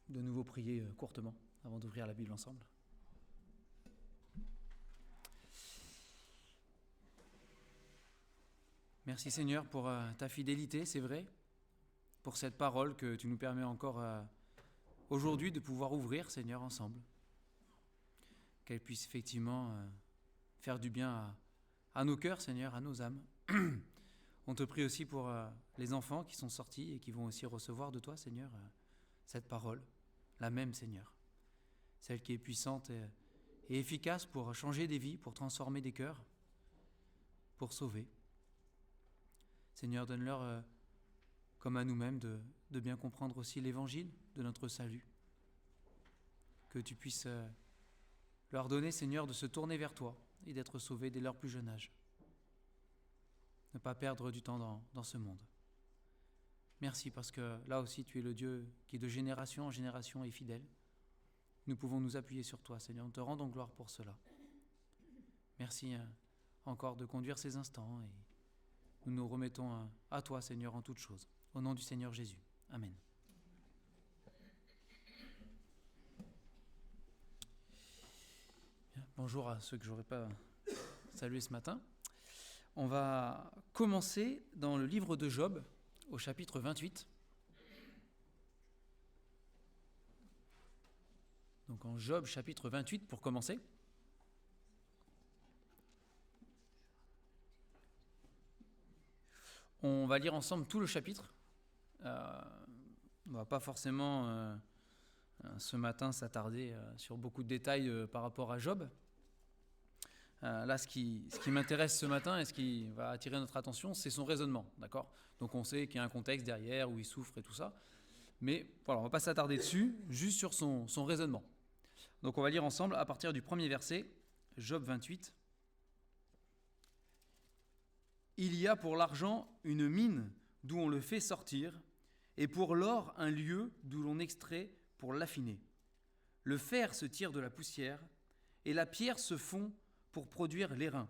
de nouveau prier courtement avant d'ouvrir la Bible ensemble. Merci Seigneur pour ta fidélité, c'est vrai, pour cette parole que tu nous permets encore aujourd'hui de pouvoir ouvrir, Seigneur, ensemble. Qu'elle puisse effectivement faire du bien à nos cœurs, Seigneur, à nos âmes. On te prie aussi pour les enfants qui sont sortis et qui vont aussi recevoir de toi, Seigneur, cette parole, la même, Seigneur. Celle qui est puissante et efficace pour changer des vies, pour transformer des cœurs, pour sauver. Seigneur, donne-leur, comme à nous-mêmes, de bien comprendre aussi l'évangile de notre salut. Que tu puisses leur donner, Seigneur, de se tourner vers toi et d'être sauvés dès leur plus jeune âge. Ne pas perdre du temps dans ce monde. Merci parce que là aussi tu es le Dieu qui de génération en génération est fidèle. Nous pouvons nous appuyer sur toi, Seigneur. Nous te rendons gloire pour cela. Merci encore de conduire ces instants et nous nous remettons à toi, Seigneur, en toutes choses. Au nom du Seigneur Jésus. Amen. Bien, bonjour à ceux que je n'aurais pas salués ce matin. On va commencer dans le livre de Job, au chapitre 28. Donc en Job, chapitre 28, pour commencer. On va lire ensemble tout le chapitre. On ne va pas forcément ce matin s'attarder sur beaucoup de détails par rapport à Job. Là, ce qui m'intéresse ce matin et ce qui va attirer notre attention, c'est son raisonnement, d'accord ? Donc on sait qu'il y a un contexte derrière où il souffre et tout ça. Mais voilà, on ne va pas s'attarder dessus, juste sur son raisonnement. Donc on va lire ensemble à partir du premier verset, Job 28. Il y a pour l'argent une mine d'où on le fait sortir, et pour l'or un lieu d'où l'on extrait pour l'affiner. Le fer se tire de la poussière, et la pierre se fond pour produire l'airain.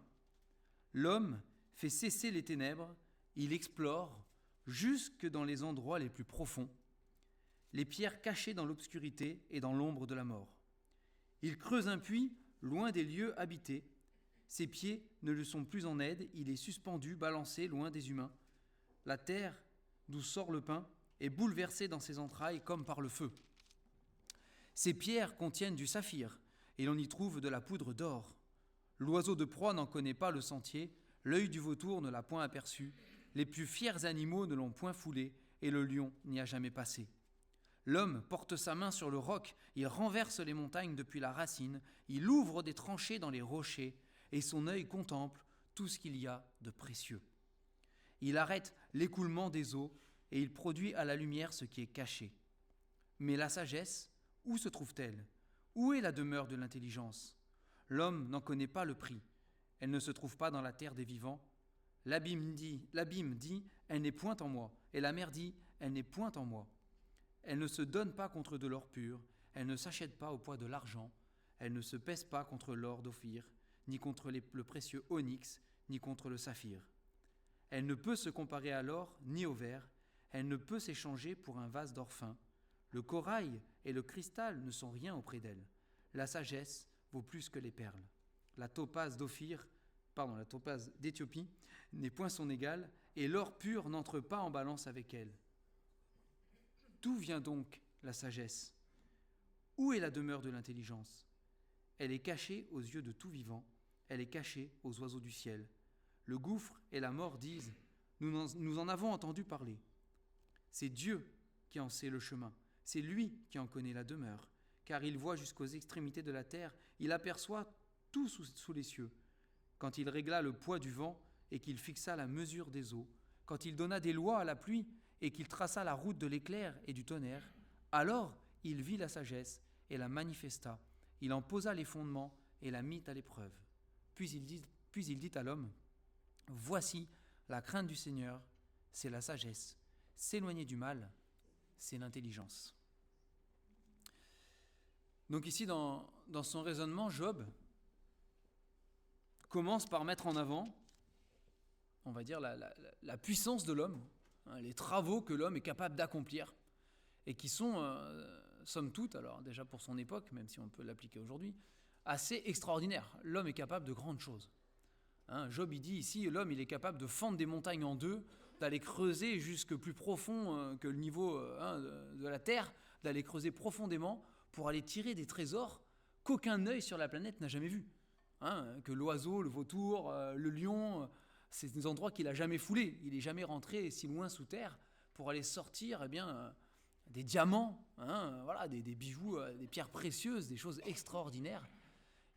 L'homme fait cesser les ténèbres, il explore jusque dans les endroits les plus profonds, les pierres cachées dans l'obscurité et dans l'ombre de la mort. Il creuse un puits loin des lieux habités. Ses pieds ne lui sont plus en aide, il est suspendu, balancé loin des humains. La terre d'où sort le pain est bouleversée dans ses entrailles comme par le feu. Ces pierres contiennent du saphir et l'on y trouve de la poudre d'or. L'oiseau de proie n'en connaît pas le sentier, l'œil du vautour ne l'a point aperçu, les plus fiers animaux ne l'ont point foulé et le lion n'y a jamais passé. L'homme porte sa main sur le roc, il renverse les montagnes depuis la racine, il ouvre des tranchées dans les rochers et son œil contemple tout ce qu'il y a de précieux. Il arrête l'écoulement des eaux et il produit à la lumière ce qui est caché. Mais la sagesse, où se trouve-t-elle ? Où est la demeure de l'intelligence ? L'homme n'en connaît pas le prix. Elle ne se trouve pas dans la terre des vivants. L'abîme dit, elle n'est point en moi. Et la mer dit, elle n'est point en moi. Elle ne se donne pas contre de l'or pur. Elle ne s'achète pas au poids de l'argent. Elle ne se pèse pas contre l'or d'Ophir, ni contre le précieux onyx, ni contre le saphir. Elle ne peut se comparer à l'or, ni au verre. Elle ne peut s'échanger pour un vase d'or fin. Le corail et le cristal ne sont rien auprès d'elle. La sagesse vaut plus que les perles. La topaze d'Éthiopie n'est point son égale, et l'or pur n'entre pas en balance avec elle. D'où vient donc la sagesse ? Où est la demeure de l'intelligence ? Elle est cachée aux yeux de tout vivant, elle est cachée aux oiseaux du ciel. Le gouffre et la mort disent, nous en avons entendu parler. C'est Dieu qui en sait le chemin, c'est lui qui en connaît la demeure. Car il voit jusqu'aux extrémités de la terre, il aperçoit tout sous les cieux. Quand il régla le poids du vent et qu'il fixa la mesure des eaux, quand il donna des lois à la pluie et qu'il traça la route de l'éclair et du tonnerre, alors il vit la sagesse et la manifesta. Il en posa les fondements et la mit à l'épreuve. Puis il dit à l'homme, « Voici la crainte du Seigneur, c'est la sagesse. S'éloigner du mal, c'est l'intelligence. » Donc ici, dans son raisonnement, Job commence par mettre en avant, on va dire, la puissance de l'homme, les travaux que l'homme est capable d'accomplir, et qui sont somme toute, alors déjà pour son époque, même si on peut l'appliquer aujourd'hui, assez extraordinaire. L'homme est capable de grandes choses. Job, il dit ici, l'homme, il est capable de fendre des montagnes en deux, d'aller creuser jusque plus profond que le niveau de la terre, d'aller creuser profondément pour aller tirer des trésors qu'aucun œil sur la planète n'a jamais vus. Que l'oiseau, le vautour, le lion, c'est des endroits qu'il n'a jamais foulés. Il n'est jamais rentré si loin sous terre pour aller sortir des diamants, des bijoux, des pierres précieuses, des choses extraordinaires.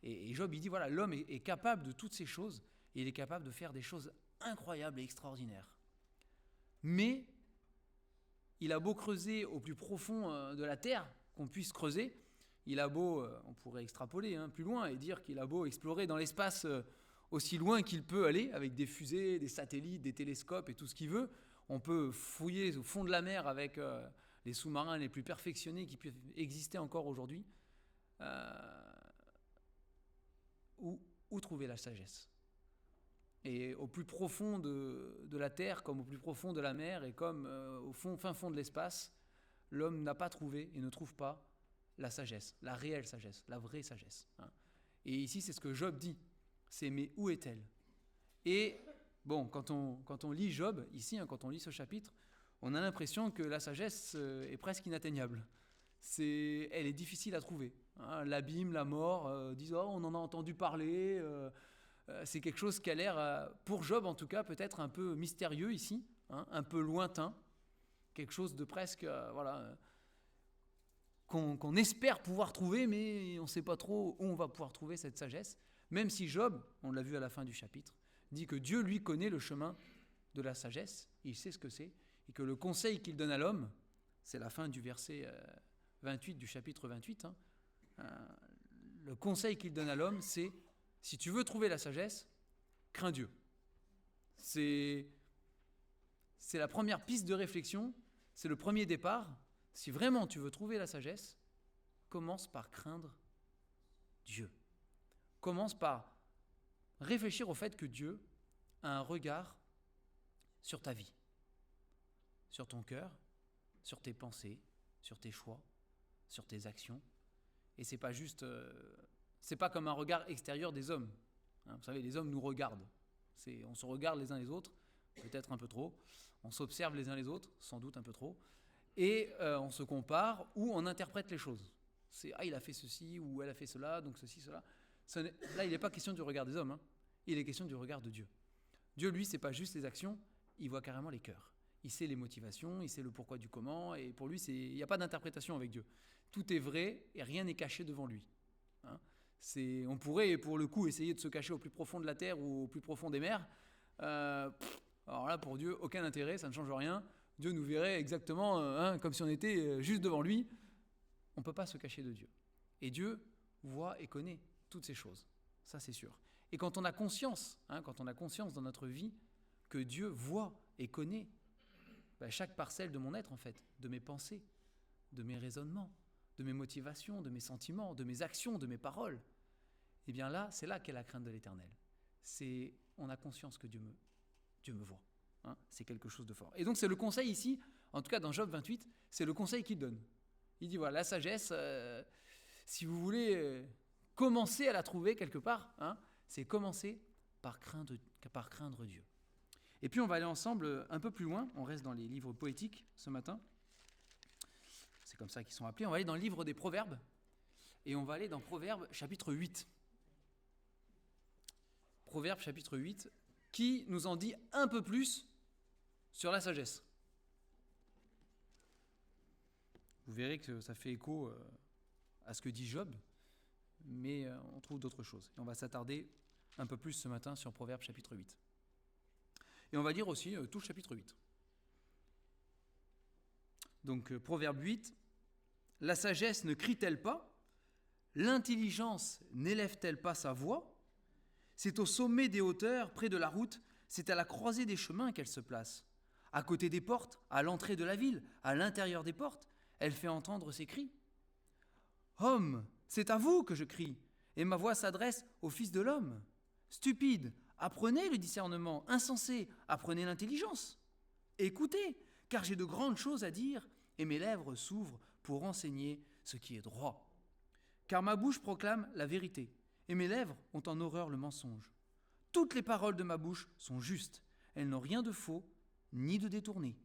Et Job, il dit, voilà, l'homme est capable de toutes ces choses, et il est capable de faire des choses incroyables et extraordinaires. Mais il a beau creuser au plus profond de la terre qu'on puisse creuser, il a beau, on pourrait extrapoler plus loin et dire qu'il a beau explorer dans l'espace aussi loin qu'il peut aller, avec des fusées, des satellites, des télescopes et tout ce qu'il veut. On peut fouiller au fond de la mer avec les sous-marins les plus perfectionnés qui peuvent exister encore aujourd'hui. Où trouver la sagesse ? Et au plus profond de la terre, comme au plus profond de la mer, et comme au fin fond de l'espace, l'homme n'a pas trouvé et ne trouve pas la sagesse, la réelle sagesse, la vraie sagesse. Et ici, c'est ce que Job dit. C'est « mais où est-elle » ? Et bon, quand on lit Job, ici, quand on lit ce chapitre, on a l'impression que la sagesse est presque inatteignable. Elle est difficile à trouver. L'abîme, la mort, disent « oh, on en a entendu parler ». C'est quelque chose qui a l'air, pour Job en tout cas, peut-être un peu mystérieux ici, un peu lointain, quelque chose de presque, qu'on espère pouvoir trouver, mais on ne sait pas trop où on va pouvoir trouver cette sagesse, même si Job, on l'a vu à la fin du chapitre, dit que Dieu, lui, connaît le chemin de la sagesse, il sait ce que c'est, et que le conseil qu'il donne à l'homme, c'est la fin du verset 28 du chapitre 28, le conseil qu'il donne à l'homme, c'est si tu veux trouver la sagesse, crains Dieu. C'est la première piste de réflexion, c'est le premier départ. Si vraiment tu veux trouver la sagesse, commence par craindre Dieu. Commence par réfléchir au fait que Dieu a un regard sur ta vie, sur ton cœur, sur tes pensées, sur tes choix, sur tes actions. Et c'est pas juste... c'est pas comme un regard extérieur des hommes. Vous savez, les hommes nous regardent. On se regarde les uns les autres, peut-être un peu trop. On s'observe les uns les autres, sans doute un peu trop. Et on se compare ou on interprète les choses. Il a fait ceci ou elle a fait cela, donc ceci, cela. Là, il n'est pas question du regard des hommes. Il est question du regard de Dieu. Dieu, lui, c'est pas juste les actions, il voit carrément les cœurs. Il sait les motivations, il sait le pourquoi du comment, et pour lui, il n'y a pas d'interprétation avec Dieu. Tout est vrai et rien n'est caché devant lui. On pourrait, pour le coup, essayer de se cacher au plus profond de la terre ou au plus profond des mers. Alors là, pour Dieu, aucun intérêt, ça ne change rien. Dieu nous verrait exactement comme si on était juste devant lui. On ne peut pas se cacher de Dieu. Et Dieu voit et connaît toutes ces choses. Ça, c'est sûr. Et quand on a conscience dans notre vie que Dieu voit et connaît chaque parcelle de mon être, en fait, de mes pensées, de mes raisonnements, de mes motivations, de mes sentiments, de mes actions, de mes paroles, eh bien là, c'est là qu'est la crainte de l'Éternel. On a conscience que Dieu me voit. C'est quelque chose de fort. Et donc c'est le conseil ici, en tout cas dans Job 28, c'est le conseil qu'il donne. Il dit voilà, la sagesse, si vous voulez commencer à la trouver quelque part, c'est commencer par craindre Dieu. Et puis on va aller ensemble un peu plus loin, on reste dans les livres poétiques ce matin, c'est comme ça qu'ils sont appelés, on va aller dans le livre des Proverbes, et on va aller dans Proverbes chapitre 8. Proverbes chapitre 8, qui nous en dit un peu plus sur la sagesse. Vous verrez que ça fait écho à ce que dit Job, mais on trouve d'autres choses. Et on va s'attarder un peu plus ce matin sur Proverbes chapitre 8. Et on va lire aussi tout le chapitre 8. Donc Proverbe 8, « La sagesse ne crie-t-elle pas ? L'intelligence n'élève-t-elle pas sa voix ? C'est au sommet des hauteurs, près de la route, c'est à la croisée des chemins qu'elle se place. À côté des portes, à l'entrée de la ville, à l'intérieur des portes, elle fait entendre ses cris. Homme, c'est à vous que je crie, et ma voix s'adresse au Fils de l'homme. Stupide, apprenez le discernement. Insensé, apprenez l'intelligence. Écoutez, car j'ai de grandes choses à dire, et mes lèvres s'ouvrent pour enseigner ce qui est droit. Car ma bouche proclame la vérité, et mes lèvres ont en horreur le mensonge. Toutes les paroles de ma bouche sont justes, elles n'ont rien de faux, ni de détourné.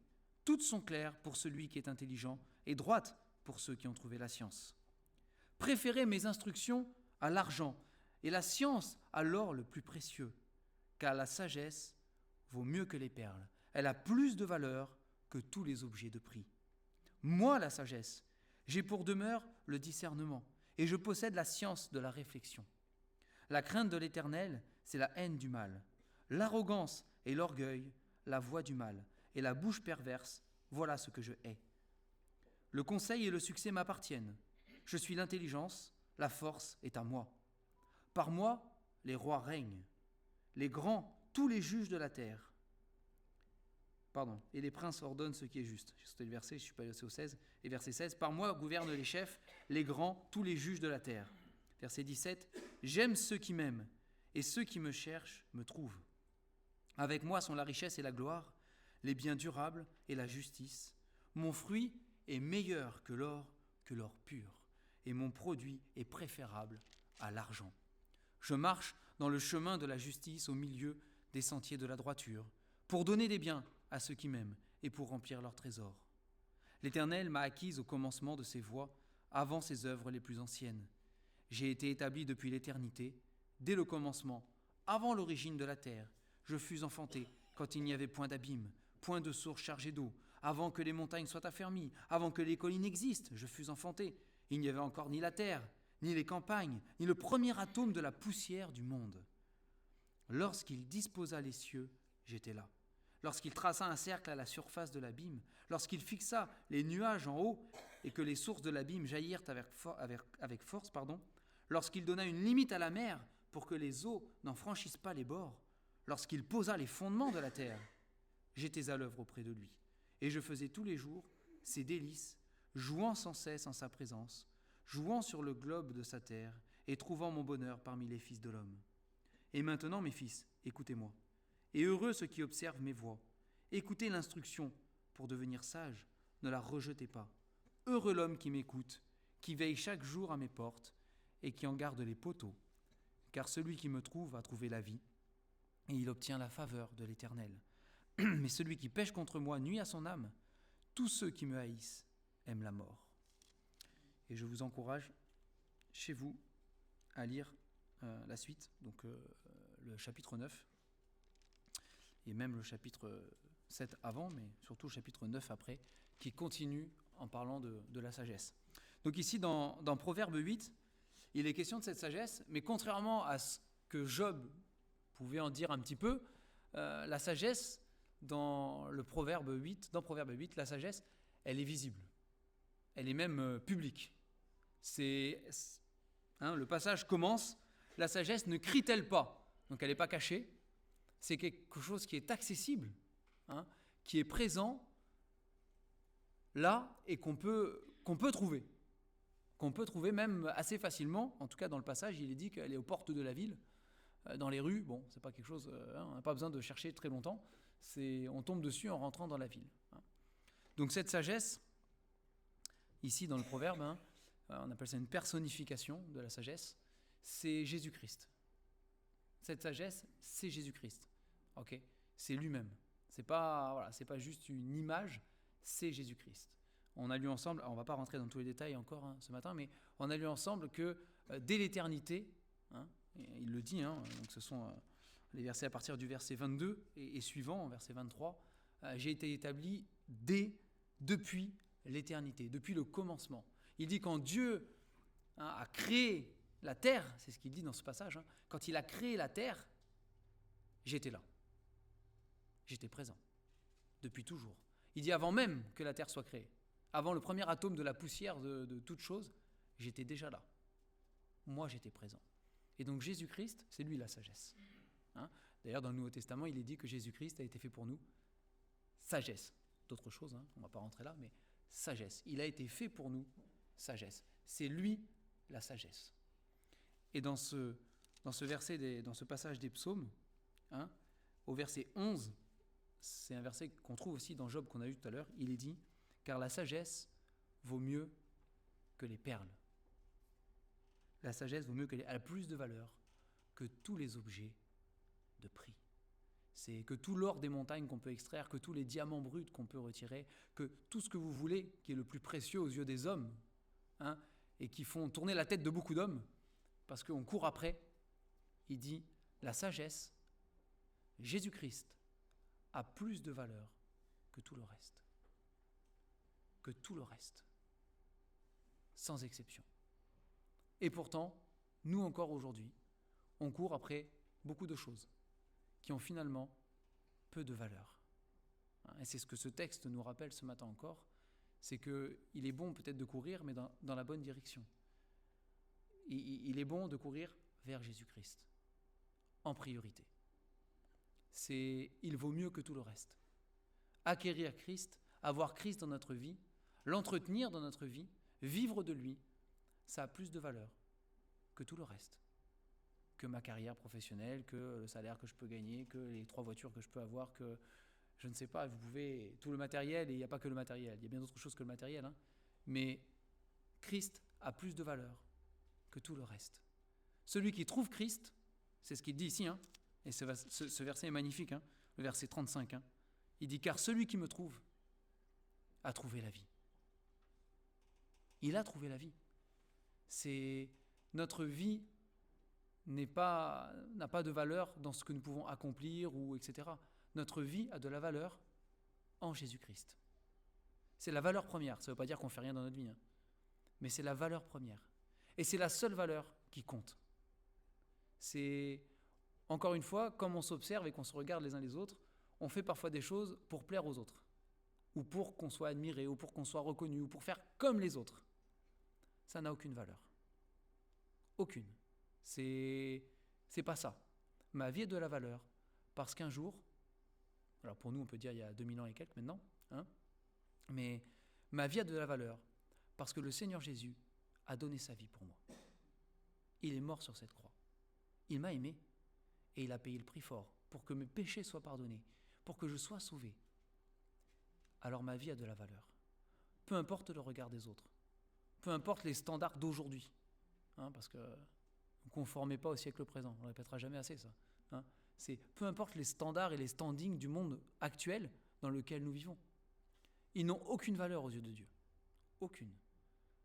Toutes sont claires pour celui qui est intelligent, et droites pour ceux qui ont trouvé la science. Préférez mes instructions à l'argent, et la science à l'or le plus précieux, car la sagesse vaut mieux que les perles. Elle a plus de valeur que tous les objets de prix. Moi, la sagesse, j'ai pour demeure le discernement, et je possède la science de la réflexion. La crainte de l'Éternel, c'est la haine du mal. L'arrogance et l'orgueil, la voie du mal, et la bouche perverse, voilà ce que je hais. Le conseil et le succès m'appartiennent. Je suis l'intelligence, la force est à moi. Par moi, les rois règnent, les grands, tous les juges de la terre. Et les princes ordonnent ce qui est juste. J'ai sauté le verset, je suis pas passé au 16. Et verset 16, par moi gouvernent les chefs, les grands, tous les juges de la terre. Verset 17, j'aime ceux qui m'aiment, et ceux qui me cherchent me trouvent. Avec moi sont la richesse et la gloire, les biens durables et la justice. Mon fruit est meilleur que l'or pur, et mon produit est préférable à l'argent. Je marche dans le chemin de la justice au milieu des sentiers de la droiture, pour donner des biens à ceux qui m'aiment et pour remplir leurs trésors. L'Éternel m'a acquise au commencement de ses voies, avant ses œuvres les plus anciennes. J'ai été établi depuis l'éternité, dès le commencement, avant l'origine de la terre. Je fus enfanté quand il n'y avait point d'abîme, point de source chargée d'eau, avant que les montagnes soient affermies, avant que les collines existent, je fus enfanté. Il n'y avait encore ni la terre, ni les campagnes, ni le premier atome de la poussière du monde. Lorsqu'il disposa les cieux, j'étais là. Lorsqu'il traça un cercle à la surface de l'abîme, lorsqu'il fixa les nuages en haut et que les sources de l'abîme jaillirent avec force, lorsqu'il donna une limite à la mer pour que les eaux n'en franchissent pas les bords, lorsqu'il posa les fondements de la terre, j'étais à l'œuvre auprès de lui. Et je faisais tous les jours ses délices, jouant sans cesse en sa présence, jouant sur le globe de sa terre et trouvant mon bonheur parmi les fils de l'homme. Et maintenant, mes fils, écoutez-moi. Et heureux ceux qui observent mes voies. Écoutez l'instruction pour devenir sage, ne la rejetez pas. Heureux l'homme qui m'écoute, qui veille chaque jour à mes portes et qui en garde les poteaux. Car celui qui me trouve a trouvé la vie et il obtient la faveur de l'Éternel. Mais celui qui pêche contre moi nuit à son âme. Tous ceux qui me haïssent aiment la mort. Et je vous encourage, chez vous, à lire la suite, donc le chapitre 9, et même le chapitre 7 avant, mais surtout le chapitre 9 après, qui continue en parlant de la sagesse. Donc ici, dans Proverbe 8, il est question de cette sagesse, mais contrairement à ce que Job pouvait en dire un petit peu, la sagesse, dans Proverbe 8, la sagesse, elle est visible. Elle est même publique. Le passage commence, la sagesse ne crie-t-elle pas? Donc elle n'est pas cachée. C'est quelque chose qui est accessible, qui est présent là et qu'on peut trouver. Qu'on peut trouver même assez facilement. En tout cas, dans le passage, il est dit qu'elle est aux portes de la ville, dans les rues. Bon, c'est pas quelque chose, on n'a pas besoin de chercher très longtemps. On tombe dessus en rentrant dans la ville. Donc cette sagesse, ici dans le proverbe, on appelle ça une personnification de la sagesse, c'est Jésus-Christ. Cette sagesse, c'est Jésus-Christ. Okay, c'est lui-même. C'est pas juste une image, c'est Jésus-Christ. On a lu ensemble, on ne va pas rentrer dans tous les détails encore ce matin, mais on a lu ensemble que dès l'éternité, il le dit, donc ce sont les versets à partir du verset 22 et suivant, verset 23, j'ai été établi depuis l'éternité, depuis le commencement. Il dit quand Dieu a créé la terre, c'est ce qu'il dit dans ce passage, quand il a créé la terre, j'étais là. J'étais présent, depuis toujours. Il dit avant même que la terre soit créée, avant le premier atome de la poussière de toute chose, j'étais déjà là. Moi, j'étais présent. Et donc Jésus-Christ, c'est lui la sagesse. D'ailleurs, dans le Nouveau Testament, il est dit que Jésus-Christ a été fait pour nous sagesse. D'autres choses, on ne va pas rentrer là, mais sagesse. Il a été fait pour nous sagesse. C'est lui la sagesse. Et dans ce verset, dans ce passage des psaumes, au verset 11, c'est un verset qu'on trouve aussi dans Job qu'on a lu tout à l'heure, il est dit « Car la sagesse vaut mieux que les perles. La sagesse vaut mieux qu'elle a plus de valeur que tous les objets de prix. C'est que tout l'or des montagnes qu'on peut extraire, que tous les diamants bruts qu'on peut retirer, que tout ce que vous voulez, qui est le plus précieux aux yeux des hommes, et qui font tourner la tête de beaucoup d'hommes, parce qu'on court après, il dit, la sagesse, Jésus-Christ, a plus de valeur que tout le reste. Que tout le reste. Sans exception. Et pourtant, nous encore aujourd'hui, on court après beaucoup de choses qui ont finalement peu de valeur. Et c'est ce que ce texte nous rappelle ce matin encore, c'est qu'il est bon peut-être de courir, mais dans la bonne direction. Il est bon de courir vers Jésus-Christ, en priorité. Il vaut mieux que tout le reste. Acquérir Christ, avoir Christ dans notre vie, l'entretenir dans notre vie, vivre de lui, ça a plus de valeur que tout le reste. Que ma carrière professionnelle, que le salaire que je peux gagner, que les 3 voitures que je peux avoir, que je ne sais pas, vous pouvez, tout le matériel, et il n'y a pas que le matériel, il y a bien d'autres choses que le matériel, mais Christ a plus de valeur que tout le reste. Celui qui trouve Christ, c'est ce qu'il dit ici, et ce verset est magnifique, le verset 35, il dit « Car celui qui me trouve a trouvé la vie ». Il a trouvé la vie. Notre vie n'a pas de valeur dans ce que nous pouvons accomplir, ou etc. Notre vie a de la valeur en Jésus-Christ. C'est la valeur première. Ça ne veut pas dire qu'on ne fait rien dans notre vie, mais c'est la valeur première. Et c'est la seule valeur qui compte. C'est, encore une fois, comme on s'observe et qu'on se regarde les uns les autres, on fait parfois des choses pour plaire aux autres, ou pour qu'on soit admiré, ou pour qu'on soit reconnu, ou pour faire comme les autres. Ça n'a aucune valeur. Aucune. C'est pas ça. Ma vie a de la valeur parce qu'un jour, alors pour nous on peut dire il y a 2000 ans et quelques maintenant, mais ma vie a de la valeur parce que le Seigneur Jésus a donné sa vie pour moi. Il est mort sur cette croix. Il m'a aimé et il a payé le prix fort pour que mes péchés soient pardonnés, pour que je sois sauvé. Alors ma vie a de la valeur. Peu importe le regard des autres, peu importe les standards d'aujourd'hui, parce que ne vous conformez pas au siècle présent, on ne répétera jamais assez ça. C'est peu importe les standards et les standings du monde actuel dans lequel nous vivons. Ils n'ont aucune valeur aux yeux de Dieu. Aucune.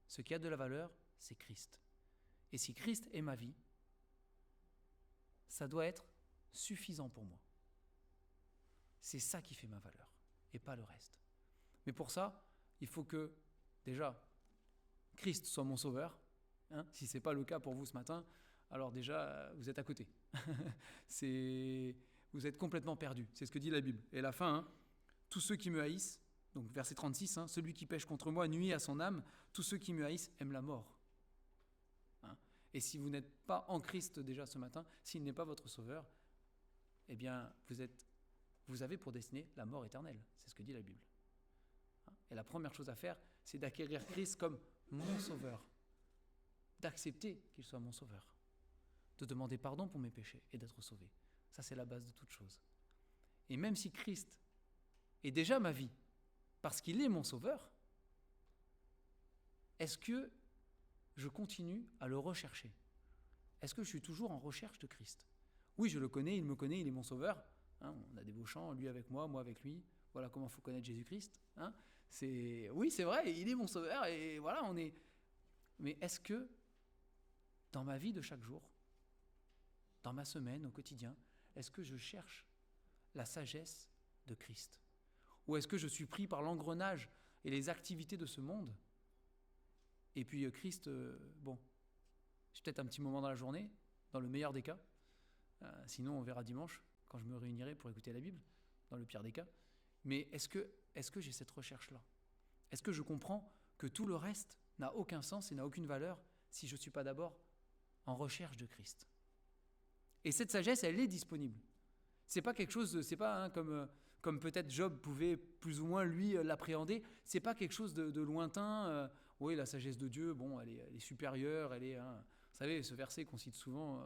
Ce qui a de la valeur, c'est Christ. Et si Christ est ma vie, ça doit être suffisant pour moi. C'est ça qui fait ma valeur, et pas le reste. Mais pour ça, il faut que, déjà, Christ soit mon sauveur. Si ce n'est pas le cas pour vous ce matin, alors déjà, vous êtes à côté. Vous êtes complètement perdu. C'est ce que dit la Bible. Et à la fin, tous ceux qui me haïssent, donc verset 36, celui qui pêche contre moi nuit à son âme, tous ceux qui me haïssent aiment la mort. Et si vous n'êtes pas en Christ déjà ce matin, s'il n'est pas votre sauveur, eh bien, vous avez pour destinée la mort éternelle. C'est ce que dit la Bible. Et la première chose à faire, c'est d'acquérir Christ comme mon sauveur, d'accepter qu'il soit mon sauveur, de demander pardon pour mes péchés et d'être sauvé. Ça, c'est la base de toute chose. Et même si Christ est déjà ma vie, parce qu'il est mon sauveur, est-ce que je continue à le rechercher? Est-ce que je suis toujours en recherche de Christ? Oui, je le connais, il me connaît, il est mon sauveur. On a des beaux chants, lui avec moi avec lui. Voilà comment il faut connaître Jésus-Christ. Oui, c'est vrai, il est mon sauveur, et voilà, on est... Mais est-ce que, dans ma vie de chaque jour, dans ma semaine, au quotidien, est-ce que je cherche la sagesse de Christ? Ou est-ce que je suis pris par l'engrenage et les activités de ce monde? Et puis Christ, j'ai peut-être un petit moment dans la journée, dans le meilleur des cas. Sinon, on verra dimanche, quand je me réunirai pour écouter la Bible, dans le pire des cas. Mais est-ce que j'ai cette recherche-là? Est-ce que je comprends que tout le reste n'a aucun sens et n'a aucune valeur si je ne suis pas d'abord en recherche de Christ? Et cette sagesse, elle est disponible. C'est pas quelque chose, c'est pas comme peut-être Job pouvait plus ou moins lui l'appréhender. C'est pas quelque chose de lointain. Oui, la sagesse de Dieu, elle est supérieure. Vous savez, ce verset qu'on cite souvent.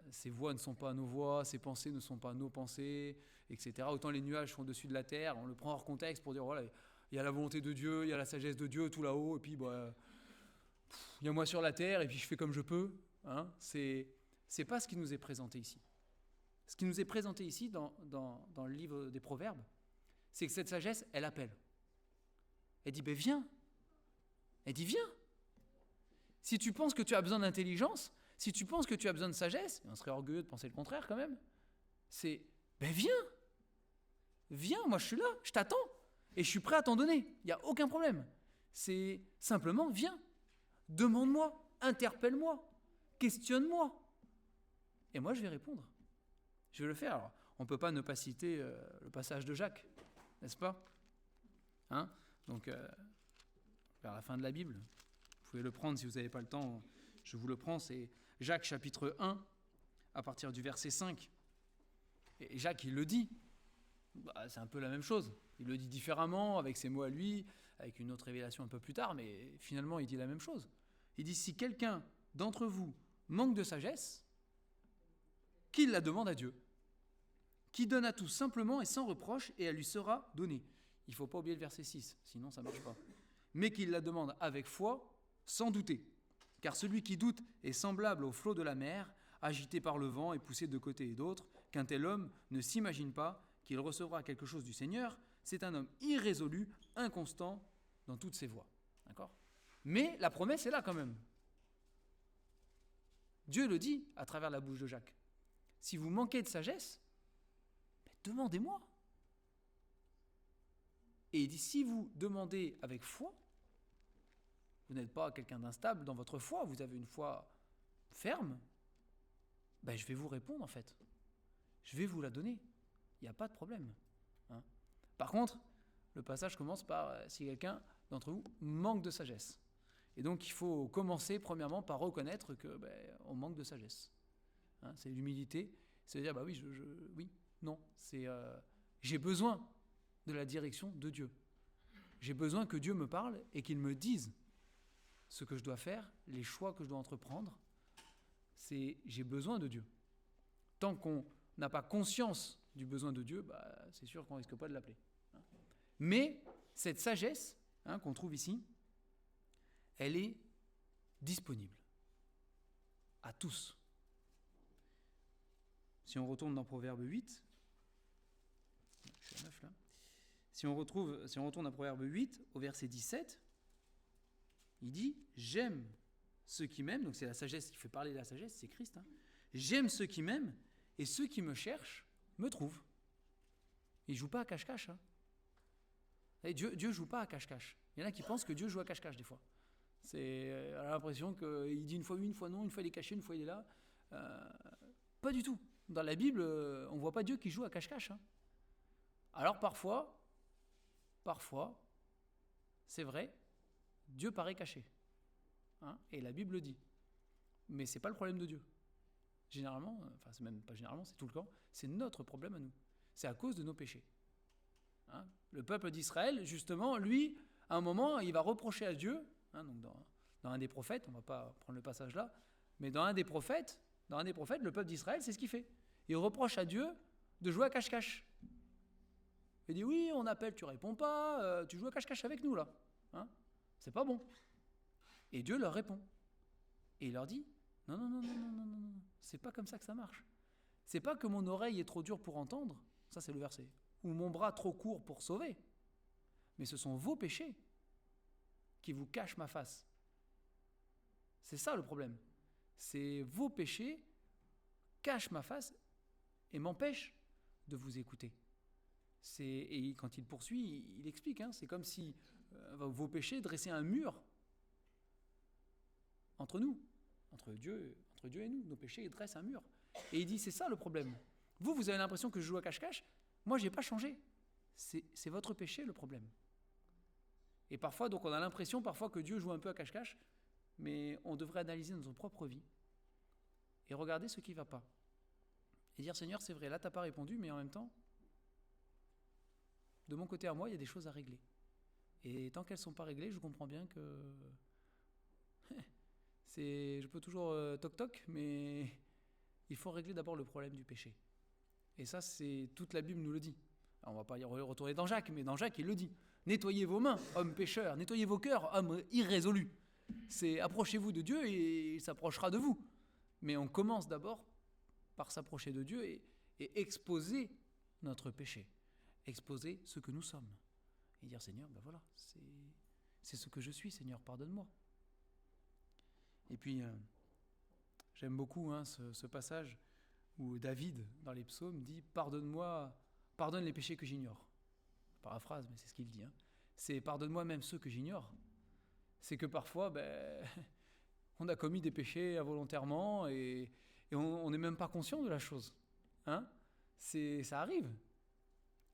Ses voies ne sont pas nos voies, ses pensées ne sont pas nos pensées, etc. Autant les nuages sont au-dessus de la terre, on le prend hors contexte pour dire voilà, il y a la volonté de Dieu, il y a la sagesse de Dieu tout là-haut, et puis il y a moi sur la terre et puis je fais comme je peux. Hein, c'est pas ce qui nous est présenté ici. Ce qui nous est présenté ici dans le livre des Proverbes, c'est que cette sagesse, elle appelle. Elle dit, viens. Elle dit, viens. Si tu penses que tu as besoin d'intelligence, si tu penses que tu as besoin de sagesse, et on serait orgueilleux de penser le contraire quand même, c'est, viens. Viens, moi je suis là, je t'attends. Et je suis prêt à t'en donner. Il n'y a aucun problème. C'est simplement, viens. Demande-moi, interpelle-moi, questionne-moi. Et moi je vais répondre. Je vais le faire. Alors, on ne peut pas ne pas citer le passage de Jacques, n'est-ce pas? Hein? Donc, vers la fin de la Bible, vous pouvez le prendre si vous n'avez pas le temps, je vous le prends, c'est Jacques chapitre 1, à partir du verset 5. Et Jacques, il le dit, c'est un peu la même chose. Il le dit différemment, avec ses mots à lui, avec une autre révélation un peu plus tard, mais finalement, il dit la même chose. Il dit, si quelqu'un d'entre vous manque de sagesse, qu'il la demande à Dieu, qui donne à tous simplement et sans reproche, et elle lui sera donnée. Il ne faut pas oublier le verset 6, sinon ça ne marche pas. Mais qu'il la demande avec foi, sans douter. Car celui qui doute est semblable au flot de la mer, agité par le vent et poussé de côté et d'autre, qu'un tel homme ne s'imagine pas qu'il recevra quelque chose du Seigneur. C'est un homme irrésolu, inconstant dans toutes ses voies. D'accord ? Mais la promesse est là quand même. Dieu le dit à travers la bouche de Jacques. Si vous manquez de sagesse, demandez-moi. Et il dit, si vous demandez avec foi, vous n'êtes pas quelqu'un d'instable dans votre foi, vous avez une foi ferme, je vais vous répondre en fait. Je vais vous la donner. Il n'y a pas de problème. Hein. Par contre, le passage commence par si quelqu'un d'entre vous manque de sagesse. Et donc il faut commencer premièrement par reconnaître que on manque de sagesse. Hein, c'est l'humilité. C'est-à-dire, oui, non, j'ai besoin de la direction de Dieu. J'ai besoin que Dieu me parle et qu'il me dise ce que je dois faire, les choix que je dois entreprendre. J'ai besoin de Dieu. Tant qu'on n'a pas conscience du besoin de Dieu, c'est sûr qu'on ne risque pas de l'appeler. Mais cette sagesse qu'on trouve ici, elle est disponible à tous. Si on retourne dans Proverbe 8, je suis à 9 là. Si on retourne à Proverbe 8, au verset 17, il dit « J'aime ceux qui m'aiment », donc c'est la sagesse qui fait parler de la sagesse, c'est Christ. Hein. « J'aime ceux qui m'aiment, et ceux qui me cherchent me trouvent. » Il ne joue pas à cache-cache. Hein. Et Dieu ne joue pas à cache-cache. Il y en a qui pensent que Dieu joue à cache-cache des fois. On a l'impression qu'il dit une fois oui, une fois non, une fois il est caché, une fois il est là. Pas du tout. Dans la Bible, on ne voit pas Dieu qui joue à cache-cache. Hein. Alors parfois, c'est vrai, Dieu paraît caché. Hein, et la Bible le dit. Mais ce n'est pas le problème de Dieu. Généralement, c'est même pas généralement, c'est tout le temps, c'est notre problème à nous. C'est à cause de nos péchés. Hein, le peuple d'Israël, justement, lui, à un moment, il va reprocher à Dieu, donc dans un des prophètes, on ne va pas prendre le passage là, mais dans un des prophètes, le peuple d'Israël, c'est ce qu'il fait. Il reproche à Dieu de jouer à cache-cache. Il dit, oui, on appelle, tu réponds pas, tu joues à cache-cache avec nous, là. Hein, c'est pas bon. Et Dieu leur répond. Et il leur dit, non, c'est pas comme ça que ça marche. C'est pas que mon oreille est trop dure pour entendre, ça c'est le verset, ou mon bras trop court pour sauver, mais ce sont vos péchés qui vous cachent ma face. C'est ça le problème. C'est vos péchés cachent ma face et m'empêchent de vous écouter. Et quand il poursuit, il explique, c'est comme si vos péchés dressaient un mur entre nous, entre Dieu et nous. Nos péchés dressent un mur. Et il dit, c'est ça le problème. Vous avez l'impression que je joue à cache-cache. Moi, je n'ai pas changé. C'est votre péché le problème. Et parfois, donc on a l'impression parfois que Dieu joue un peu à cache-cache, mais on devrait analyser notre propre vie et regarder ce qui ne va pas. Et dire, Seigneur, c'est vrai, là, tu n'as pas répondu, mais en même temps, de mon côté à moi, il y a des choses à régler. Et tant qu'elles ne sont pas réglées, je comprends bien que je peux toujours toc-toc, mais il faut régler d'abord le problème du péché. Et ça, toute la Bible nous le dit. Alors, on ne va pas y retourner dans Jacques, mais dans Jacques, il le dit. Nettoyez vos mains, hommes pécheurs, nettoyez vos cœurs, hommes irrésolus. C'est approchez-vous de Dieu et il s'approchera de vous. Mais on commence d'abord par s'approcher de Dieu et exposer notre péché, exposer ce que nous sommes. Et dire, Seigneur, ben voilà, c'est ce que je suis, Seigneur, pardonne-moi. Et puis, j'aime beaucoup ce passage où David, dans les psaumes, dit « Pardonne-moi, pardonne les péchés que j'ignore ». Paraphrase, mais c'est ce qu'il dit. C'est « Pardonne-moi même ceux que j'ignore ». C'est que parfois, on a commis des péchés involontairement et on n'est même pas conscient de la chose. Ça arrive.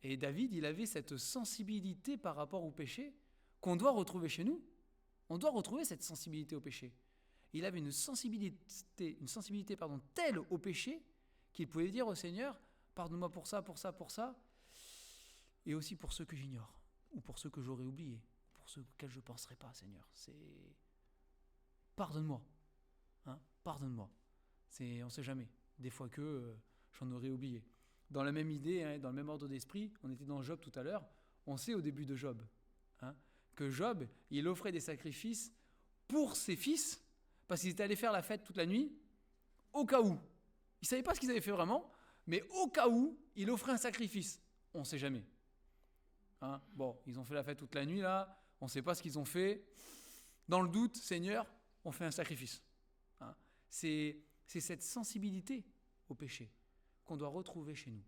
Et David, il avait cette sensibilité par rapport au péché qu'on doit retrouver chez nous. On doit retrouver cette sensibilité au péché. Il avait une sensibilité telle au péché qu'il pouvait dire au Seigneur, pardonne-moi pour ça, pour ça, pour ça, et aussi pour ceux que j'ignore, ou pour ceux que j'aurais oubliés, pour ceux auxquels je ne penserai pas, Seigneur. Pardonne-moi. Pardonne-moi. On ne sait jamais. Des fois que j'en aurais oublié. Dans la même idée, dans le même ordre d'esprit, on était dans Job tout à l'heure, on sait au début de Job que Job, il offrait des sacrifices pour ses fils, parce qu'ils étaient allés faire la fête toute la nuit, au cas où. Ils ne savaient pas ce qu'ils avaient fait vraiment, mais au cas où, il offrait un sacrifice. On ne sait jamais. Bon, ils ont fait la fête toute la nuit, là, on ne sait pas ce qu'ils ont fait. Dans le doute, Seigneur, on fait un sacrifice. C'est cette sensibilité au péché qu'on doit retrouver chez nous.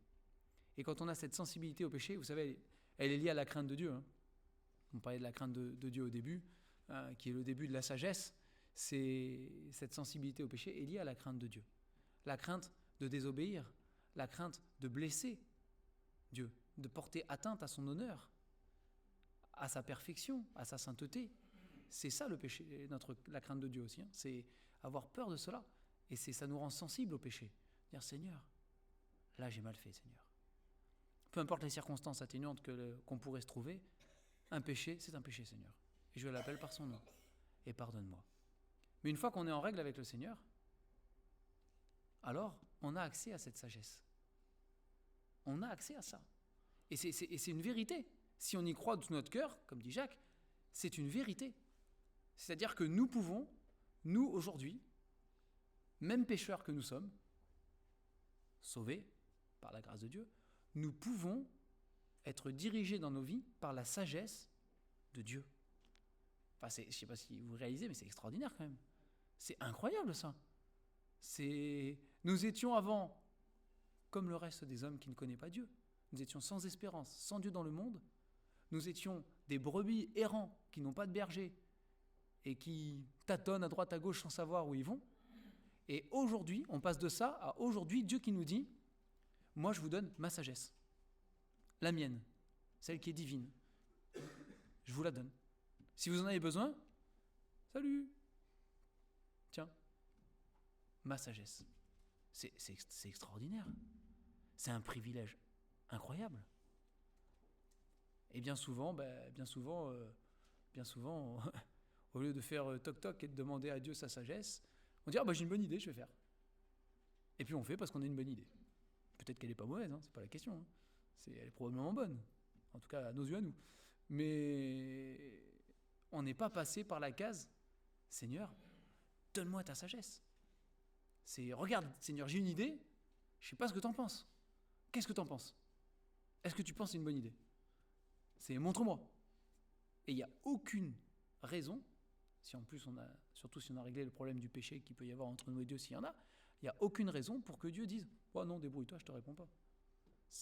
Et quand on a cette sensibilité au péché, vous savez, elle est liée à la crainte de Dieu. On parlait de la crainte de Dieu au début, qui est le début de la sagesse. Cette sensibilité au péché est liée à la crainte de Dieu. La crainte de désobéir, la crainte de blesser Dieu, de porter atteinte à son honneur, à sa perfection, à sa sainteté. C'est ça le péché, la crainte de Dieu aussi. C'est avoir peur de cela. Et ça nous rend sensibles au péché. Dire, Seigneur, là j'ai mal fait, Seigneur. Peu importe les circonstances atténuantes qu'on pourrait se trouver, un péché, c'est un péché, Seigneur. Et je l'appelle par son nom. Et pardonne-moi. Mais une fois qu'on est en règle avec le Seigneur, alors on a accès à cette sagesse. On a accès à ça. Et c'est une vérité. Si on y croit de tout notre cœur, comme dit Jacques, c'est une vérité. C'est-à-dire que nous pouvons, nous aujourd'hui, même pécheurs que nous sommes, sauvés par la grâce de Dieu, nous pouvons être dirigés dans nos vies par la sagesse de Dieu. Je ne sais pas si vous réalisez, mais c'est extraordinaire quand même. C'est incroyable ça. Nous étions avant comme le reste des hommes qui ne connaissent pas Dieu. Nous étions sans espérance, sans Dieu dans le monde. Nous étions des brebis errants qui n'ont pas de berger et qui tâtonnent à droite à gauche sans savoir où ils vont. Et aujourd'hui, on passe de ça à aujourd'hui, Dieu qui nous dit « Moi, je vous donne ma sagesse, la mienne, celle qui est divine. Je vous la donne. Si vous en avez besoin, salut, tiens, ma sagesse. » C'est extraordinaire. C'est un privilège incroyable. Et bien souvent, au lieu de faire toc-toc et de demander à Dieu sa sagesse, on dit « j'ai une bonne idée, je vais faire. » Et puis on fait parce qu'on a une bonne idée. Peut-être qu'elle n'est pas mauvaise, c'est pas la question. Elle est probablement bonne. En tout cas, à nos yeux, à nous. Mais on n'est pas passé par la case « Seigneur, donne-moi ta sagesse. » Regarde, Seigneur, j'ai une idée, je ne sais pas ce que tu en penses. Qu'est-ce que tu en penses? Est-ce que tu penses que c'est une bonne idée? Montre-moi. Et il n'y a aucune raison, surtout si on a réglé le problème du péché qu'il peut y avoir entre nous et Dieu, s'il y en a, il n'y a aucune raison pour que Dieu dise « Oh non, débrouille-toi, je ne te réponds pas. »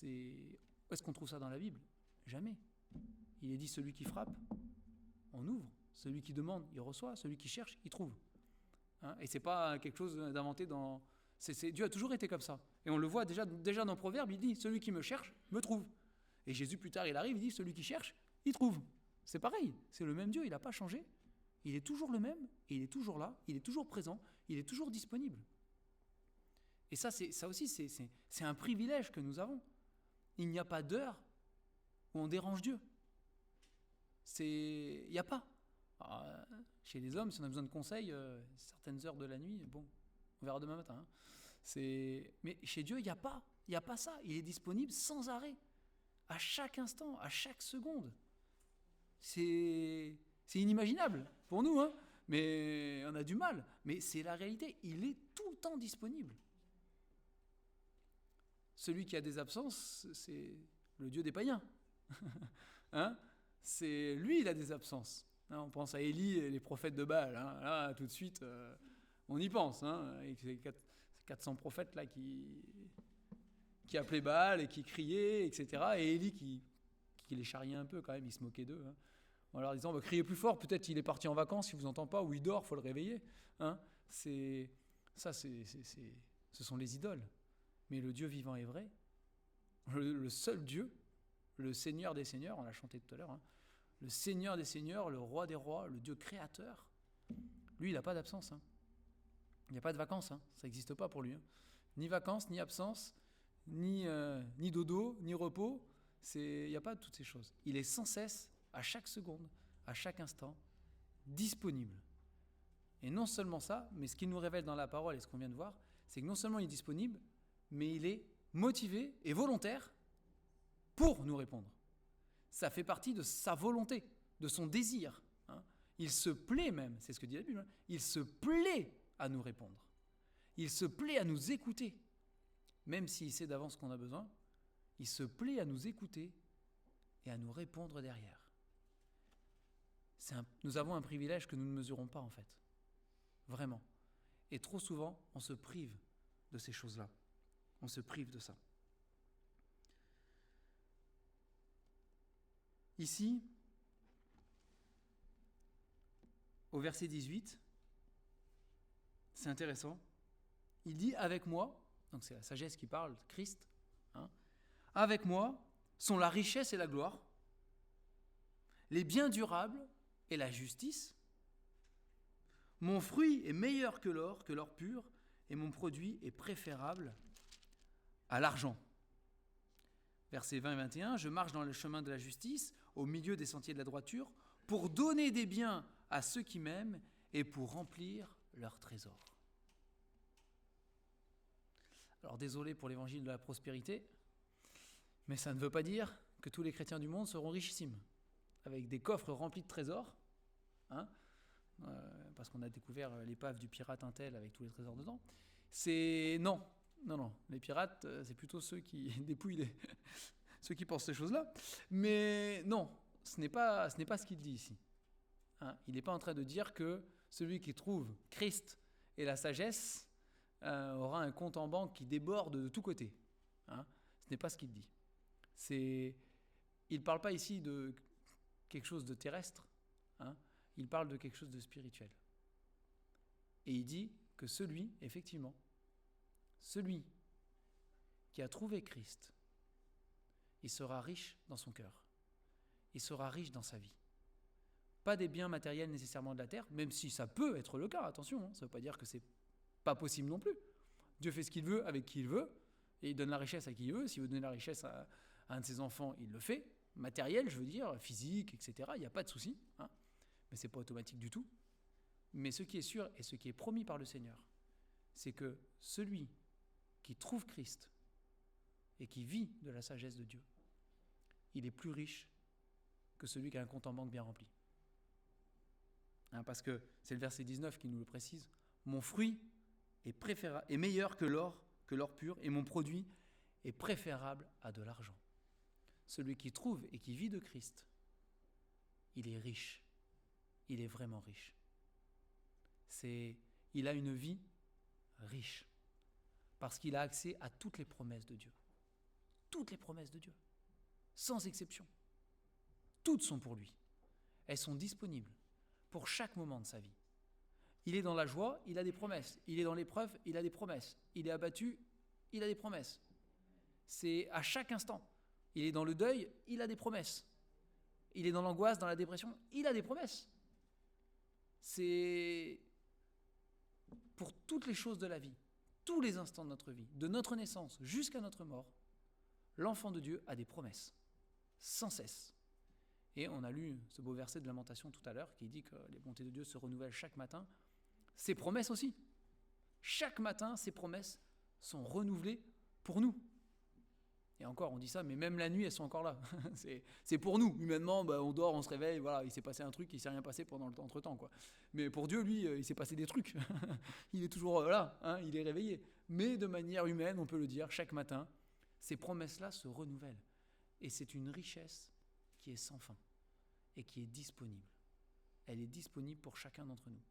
Est-ce qu'on trouve ça dans la Bible? Jamais. Il est dit « Celui qui frappe, on ouvre. Celui qui demande, il reçoit. Celui qui cherche, il trouve. » Et ce n'est pas quelque chose d'inventé dans... Dieu a toujours été comme ça. Et on le voit déjà dans Proverbe, il dit « Celui qui me cherche, me trouve. » Et Jésus, plus tard, il arrive, il dit « Celui qui cherche, il trouve. » C'est pareil, c'est le même Dieu, il n'a pas changé. Il est toujours le même, et il est toujours là, il est toujours présent, il est toujours disponible. Et ça aussi, c'est un privilège que nous avons. Il n'y a pas d'heure où on dérange Dieu. Il n'y a pas. Alors, chez les hommes, si on a besoin de conseils, certaines heures de la nuit, bon, on verra demain matin. Mais chez Dieu, il n'y a pas ça. Il est disponible sans arrêt, à chaque instant, à chaque seconde. C'est inimaginable pour nous, Mais on a du mal. Mais c'est la réalité. Il est tout le temps disponible. Celui qui a des absences, c'est le Dieu des païens. Hein? C'est lui, il a des absences. Hein, on pense à Élie et les prophètes de Baal. Hein. Là, tout de suite, on y pense. Hein, avec ces 400 prophètes là qui appelaient Baal et qui criaient, etc. Et Élie qui les charriait un peu quand même, il se moquait d'eux. Hein. En leur disant, criez plus fort, peut-être il est parti en vacances, il ne vous entend pas, ou il dort, il faut le réveiller. Hein. Ce sont les idoles. Mais le Dieu vivant est vrai. Le seul Dieu, le Seigneur des Seigneurs, on l'a chanté tout à l'heure, hein, le Seigneur des Seigneurs, le Roi des Rois, le Dieu créateur, lui, il n'a pas d'absence. Hein. Il n'y a pas de vacances, hein. Ça n'existe pas pour lui. Hein. Ni vacances, ni absence, ni dodo, ni repos. Il n'y a pas de toutes ces choses. Il est sans cesse, à chaque seconde, à chaque instant, disponible. Et non seulement ça, mais ce qu'il nous révèle dans la parole et ce qu'on vient de voir, c'est que non seulement il est disponible, mais il est motivé et volontaire pour nous répondre. Ça fait partie de sa volonté, de son désir. Hein. Il se plaît même, c'est ce que dit la Bible, hein, il se plaît à nous répondre. Il se plaît à nous écouter. Même s'il sait d'avance ce qu'on a besoin, il se plaît à nous écouter et à nous répondre derrière. Nous avons un privilège que nous ne mesurons pas en fait. Vraiment. Et trop souvent, on se prive de ces choses-là. On se prive de ça. Ici, au verset 18, c'est intéressant. Il dit « Avec moi », donc c'est la sagesse qui parle, Christ, hein, « Avec moi sont la richesse et la gloire, les biens durables et la justice. Mon fruit est meilleur que l'or pur, et mon produit est préférable à l'argent. » Versets 20 et 21, « Je marche dans le chemin de la justice, au milieu des sentiers de la droiture, pour donner des biens à ceux qui m'aiment et pour remplir leur trésor. » Alors désolé pour l'évangile de la prospérité, mais ça ne veut pas dire que tous les chrétiens du monde seront richissimes, avec des coffres remplis de trésors, hein, parce qu'on a découvert l'épave du pirate Intel avec tous les trésors dedans. Non, les pirates, c'est plutôt ceux qui dépouillent ceux qui pensent ces choses-là. Mais non, ce n'est pas ce qu'il dit ici. Hein, il n'est pas en train de dire que celui qui trouve Christ et la sagesse aura un compte en banque qui déborde de tous côtés. Hein, ce n'est pas ce qu'il dit. Il ne parle pas ici de quelque chose de terrestre, hein, il parle de quelque chose de spirituel. Et il dit que celui qui a trouvé Christ, il sera riche dans son cœur. Il sera riche dans sa vie. Pas des biens matériels nécessairement de la terre, même si ça peut être le cas, attention, hein, ça ne veut pas dire que c'est pas possible non plus. Dieu fait ce qu'il veut avec qui il veut, et il donne la richesse à qui il veut. S'il veut donner la richesse à un de ses enfants, il le fait. Matériel, je veux dire, physique, etc., il n'y a pas de souci, hein, mais ce n'est pas automatique du tout. Mais ce qui est sûr et ce qui est promis par le Seigneur, c'est que celui qui trouve Christ et qui vit de la sagesse de Dieu, il est plus riche que celui qui a un compte en banque bien rempli. Hein, parce que c'est le verset 19 qui nous le précise. « Mon fruit est meilleur que l'or pur, et mon produit est préférable à de l'argent. » Celui qui trouve et qui vit de Christ, il est riche. Il est vraiment riche. Il a une vie riche. Parce qu'il a accès à toutes les promesses de Dieu. Toutes les promesses de Dieu. Sans exception. Toutes sont pour lui. Elles sont disponibles pour chaque moment de sa vie. Il est dans la joie, il a des promesses. Il est dans l'épreuve, il a des promesses. Il est abattu, il a des promesses. C'est à chaque instant. Il est dans le deuil, il a des promesses. Il est dans l'angoisse, dans la dépression, il a des promesses. C'est pour toutes les choses de la vie, tous les instants de notre vie, de notre naissance jusqu'à notre mort, l'enfant de Dieu a des promesses, sans cesse. Et on a lu ce beau verset de Lamentation tout à l'heure qui dit que les bontés de Dieu se renouvellent chaque matin. Ses promesses aussi. Chaque matin, ses promesses sont renouvelées pour nous. Et encore, on dit ça, mais même la nuit, elles sont encore là. c'est pour nous. Humainement, on dort, on se réveille, voilà, il s'est passé un truc, il ne s'est rien passé pendant le temps, entre-temps, quoi. Mais pour Dieu, lui, il s'est passé des trucs. Il est toujours là, il est réveillé. Mais de manière humaine, on peut le dire, chaque matin, ces promesses-là se renouvellent. Et c'est une richesse qui est sans fin et qui est disponible. Elle est disponible pour chacun d'entre nous.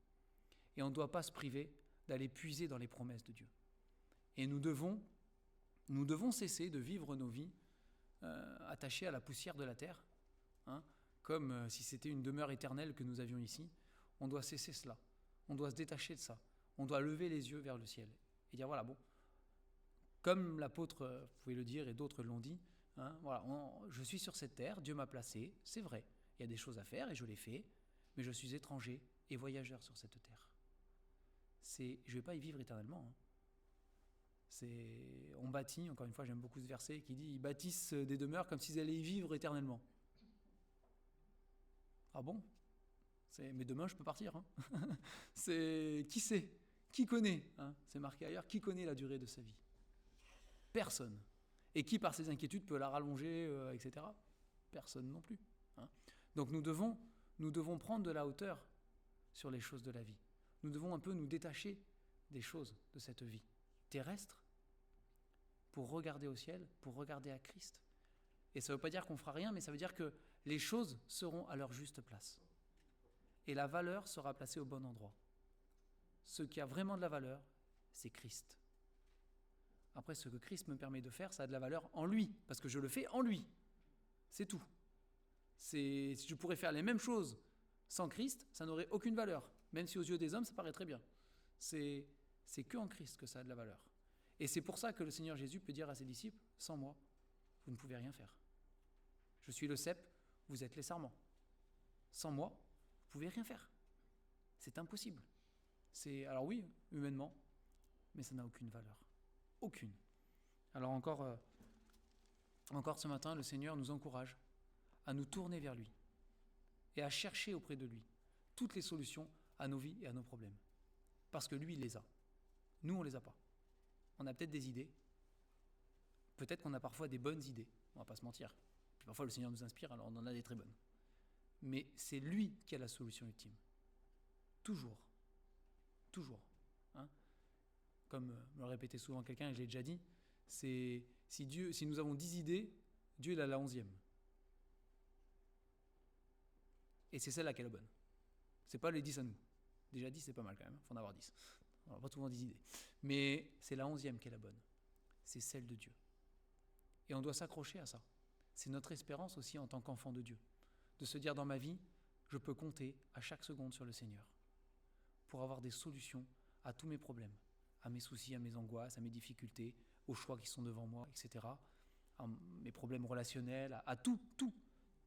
Et on ne doit pas se priver d'aller puiser dans les promesses de Dieu. Et nous devons cesser de vivre nos vies attachées à la poussière de la terre, comme si c'était une demeure éternelle que nous avions ici. On doit cesser cela. On doit se détacher de ça. On doit lever les yeux vers le ciel et dire voilà, bon, comme l'apôtre, vous pouvez le dire et d'autres l'ont dit, voilà, je suis sur cette terre, Dieu m'a placé, c'est vrai. Il y a des choses à faire et je les fais, mais je suis étranger et voyageur sur cette terre. Je ne vais pas y vivre éternellement. On bâtit, encore une fois j'aime beaucoup ce verset qui dit ils bâtissent des demeures comme s'ils allaient y vivre éternellement. Ah bon? Mais demain je peux partir. Qui sait? Qui connaît? C'est marqué ailleurs, qui connaît la durée de sa vie? Personne. Et qui par ses inquiétudes peut la rallonger, etc. Personne non plus. Donc nous devons prendre de la hauteur sur les choses de la vie. Nous devons un peu nous détacher des choses de cette vie terrestre pour regarder au ciel, pour regarder à Christ. Et ça ne veut pas dire qu'on ne fera rien, mais ça veut dire que les choses seront à leur juste place. Et la valeur sera placée au bon endroit. Ce qui a vraiment de la valeur, c'est Christ. Après, ce que Christ me permet de faire, ça a de la valeur en lui, parce que je le fais en lui. C'est tout. Si je pourrais faire les mêmes choses sans Christ, ça n'aurait aucune valeur. Même si aux yeux des hommes, ça paraît très bien. C'est que en Christ que ça a de la valeur. Et c'est pour ça que le Seigneur Jésus peut dire à ses disciples, sans moi, vous ne pouvez rien faire. Je suis le cep, vous êtes les sarments. Sans moi, vous ne pouvez rien faire. C'est impossible. Alors oui, humainement, mais ça n'a aucune valeur. Aucune. Alors encore ce matin, le Seigneur nous encourage à nous tourner vers lui et à chercher auprès de lui toutes les solutions à nos vies et à nos problèmes. Parce que lui, il les a. Nous, on ne les a pas. On a peut-être des idées. Peut-être qu'on a parfois des bonnes idées. On ne va pas se mentir. Puis parfois, le Seigneur nous inspire, alors on en a des très bonnes. Mais c'est lui qui a la solution ultime. Toujours. Toujours. Comme me le répétait souvent quelqu'un, et je l'ai déjà dit, c'est si nous avons 10 idées, Dieu il a la 11e. Et c'est celle-là qui est la bonne. C'est pas les 10 à nous. Déjà 10, c'est pas mal quand même. Il faut en avoir 10. On n'a pas souvent 10 idées. Mais c'est la 11e qui est la bonne. C'est celle de Dieu. Et on doit s'accrocher à ça. C'est notre espérance aussi en tant qu'enfant de Dieu. De se dire dans ma vie, je peux compter à chaque seconde sur le Seigneur pour avoir des solutions à tous mes problèmes, à mes soucis, à mes angoisses, à mes difficultés, aux choix qui sont devant moi, etc. À mes problèmes relationnels, à tout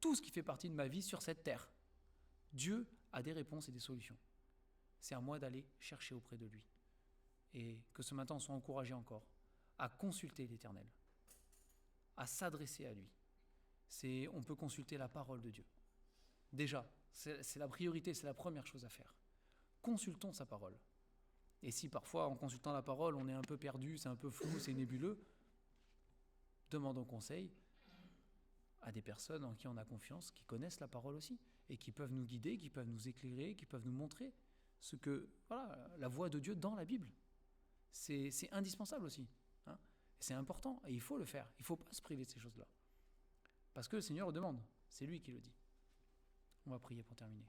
ce qui fait partie de ma vie sur cette terre. Dieu a des réponses et des solutions. C'est à moi d'aller chercher auprès de lui. Et que ce matin, on soit encouragé encore à consulter l'Éternel, à s'adresser à lui. On peut consulter la parole de Dieu. Déjà, c'est la priorité, c'est la première chose à faire. Consultons sa parole. Et si parfois, en consultant la parole, on est un peu perdu, c'est un peu flou, c'est nébuleux, demandons conseil à des personnes en qui on a confiance, qui connaissent la parole aussi, et qui peuvent nous guider, qui peuvent nous éclairer, qui peuvent nous montrer la voie de Dieu dans la Bible. C'est indispensable aussi. C'est important, et il faut le faire. Il ne faut pas se priver de ces choses-là. Parce que le Seigneur le demande. C'est lui qui le dit. On va prier pour terminer.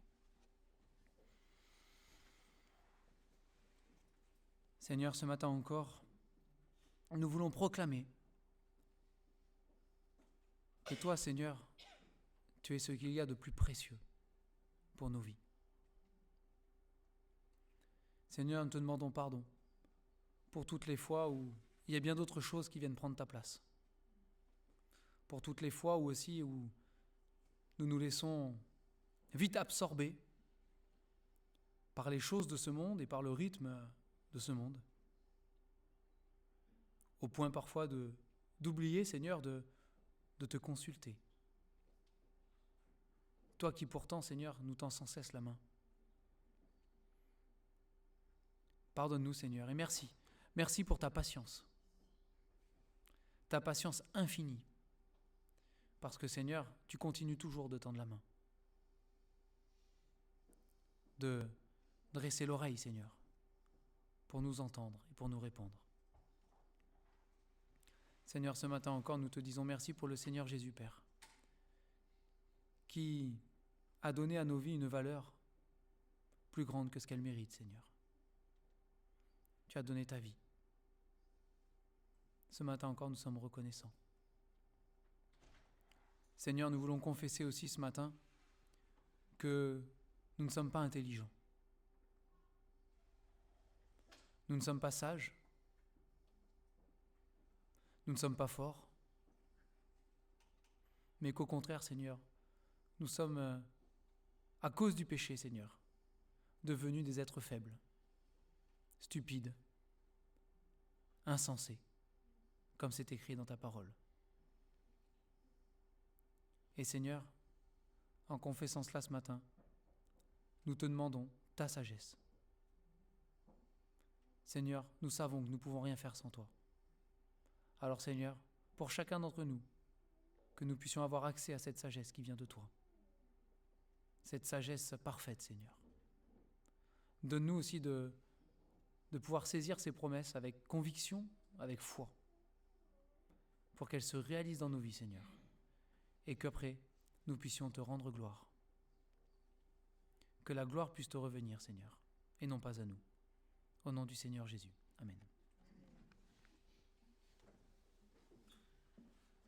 Seigneur, ce matin encore, nous voulons proclamer que toi, Seigneur, tu es ce qu'il y a de plus précieux pour nos vies. Seigneur, nous te demandons pardon pour toutes les fois où il y a bien d'autres choses qui viennent prendre ta place. Pour toutes les fois où nous nous laissons vite absorber par les choses de ce monde et par le rythme de ce monde. Au point parfois d'oublier, Seigneur, de te consulter. Toi qui pourtant, Seigneur, nous tends sans cesse la main. Pardonne-nous, Seigneur, et merci. Merci pour ta patience. ta patience infinie. Parce que Seigneur, tu continues toujours de tendre la main, de dresser l'oreille, Seigneur, pour nous entendre et pour nous répondre. Seigneur, ce matin encore, nous te disons merci pour le Seigneur Jésus, Père, qui a donné à nos vies une valeur plus grande que ce qu'elle mérite, Seigneur. Tu as donné ta vie. Ce matin encore, nous sommes reconnaissants. Seigneur, nous voulons confesser aussi ce matin que nous ne sommes pas intelligents. Nous ne sommes pas sages. Nous ne sommes pas forts. Mais qu'au contraire, Seigneur, nous sommes, à cause du péché, Seigneur, devenus des êtres faibles, stupides, insensés, comme c'est écrit dans ta parole. Et Seigneur, en confessant cela ce matin, nous te demandons ta sagesse. Seigneur, nous savons que nous ne pouvons rien faire sans toi. Alors Seigneur, pour chacun d'entre nous, que nous puissions avoir accès à cette sagesse qui vient de toi. Cette sagesse parfaite, Seigneur. Donne-nous aussi de pouvoir saisir ces promesses avec conviction, avec foi, pour qu'elles se réalisent dans nos vies, Seigneur, et qu'après, nous puissions te rendre gloire. Que la gloire puisse te revenir, Seigneur, et non pas à nous. Au nom du Seigneur Jésus. Amen.